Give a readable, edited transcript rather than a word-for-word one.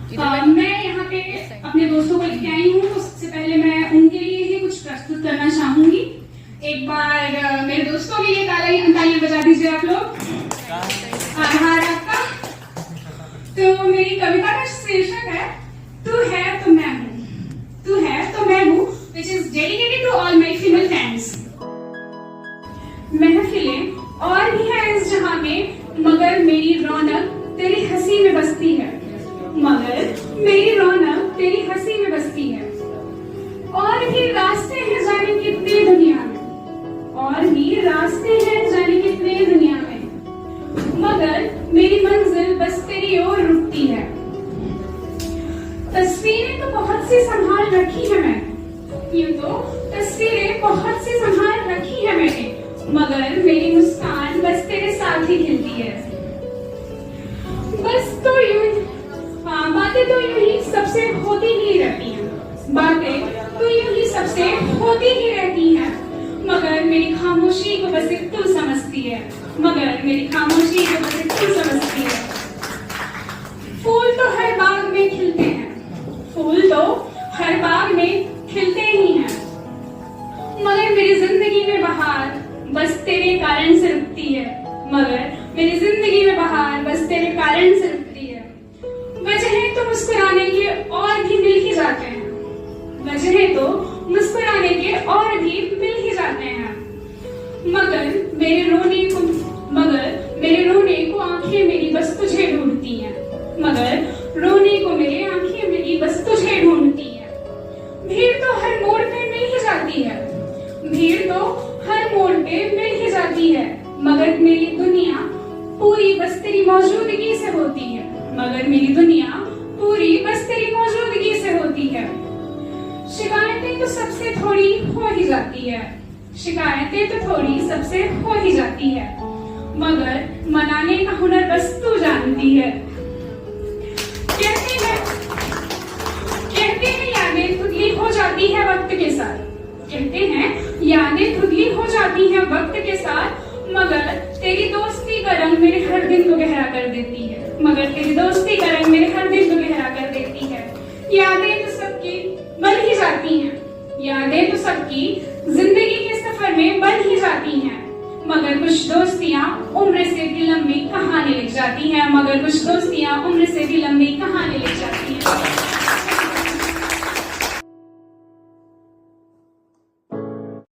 मैं यहाँ पे अपने दोस्तों को लेके आई हूँ, तो सबसे पहले मैं उनके लिए ही कुछ प्रस्तुत करना चाहूंगी। एक बार मेरे दोस्तों के लिए तालियां बजा दीजिए आप लोग। आभार आपका। तो मेरी कविता का शीर्षक है तू है तो मैं हूँ, तू है तो मैं हूँ, which is dedicated to all my female fans। महफिलें और भी है इस जहां में, मगर मेरी रौनक तेरी हंसी में बसती है, मगर मेरी रौनक तेरी हंसी में बसती है। और भी रास्ते हैं जाने कितने दुनिया में, और भी रास्ते हैं जाने कितने दुनिया में, मगर मेरी मंजिल बस तेरी ओर रुकती है। तस्वीरें तो बहुत सी संभाल रखी है मैंने, यूं तो तस्वीरें बहुत सी संभाल रखी है मैंने, मगर मेरी मुस्कान बस तेरे साथ ही खिलती है। बस तो यूं बातें तो यूं ही सबसे होती ही रहती हैं, बातें तो यूं ही सबसे होती ही रहती हैं, मगर मेरी खामोशी को बस एक तू समझती है, मगर मेरी खामोशी को बस एक तू समझती है। फूल तो हर बाग में खिलते हैं, फूल तो हर बाग में खिलते ही हैं, मगर मेरी जिंदगी में बहार बस तेरे कारण से रुकती है, मगर मेरी जिंदगी में बहार बस तेरे कारण से रुकती है। वजहें तो मुस्कुराने के और भी मिल ही जाते हैं, वजहें तो मुस्कुराने के और भी मिल ही जाते हैं, मगर मेरे रोने को आंखें मेरी बस तुझे ढूंढती हैं, मगर रोने को मेरी आंखें मेरी बस तुझे ढूंढती हैं। भीड़ तो हर मोड़ पे मिल ही जाती है, भीड़ तो हर मोड़ पे मिल ही जाती है, मगर मेरी दुनिया पूरी बस तेरी मौजूदगी से होती है, मगर मेरी दुनिया पूरी बस तेरी मौजूदगी से होती है। शिकायतें तो सबसे थोड़ी हो ही जाती है, शिकायतें तो थोड़ी सबसे हो ही जाती है, मगर मनाने का हुनर बस तू जानती है। कहते हैं यादें धुंधली हो जाती है वक्त के साथ, कहते हैं यादें धुंधली हो जाती हैं वक्त के साथ, मगर तेरी दोस्ती का रंग मेरे हर दिन को गहरा कर देती है, मगर तेरी दोस्ती का रंग मेरे हर दिन को गहरा कर देती है। यादें तो सबकी बन ही जाती हैं, यादें तो सबकी जिंदगी के सफर में बन ही जाती हैं, मगर कुछ दोस्तियां उम्र से भी लंबी कहानी लिख जाती हैं, मगर कुछ दोस्तियां उम्र से भी लंबी कहानी लिख जाती हैं।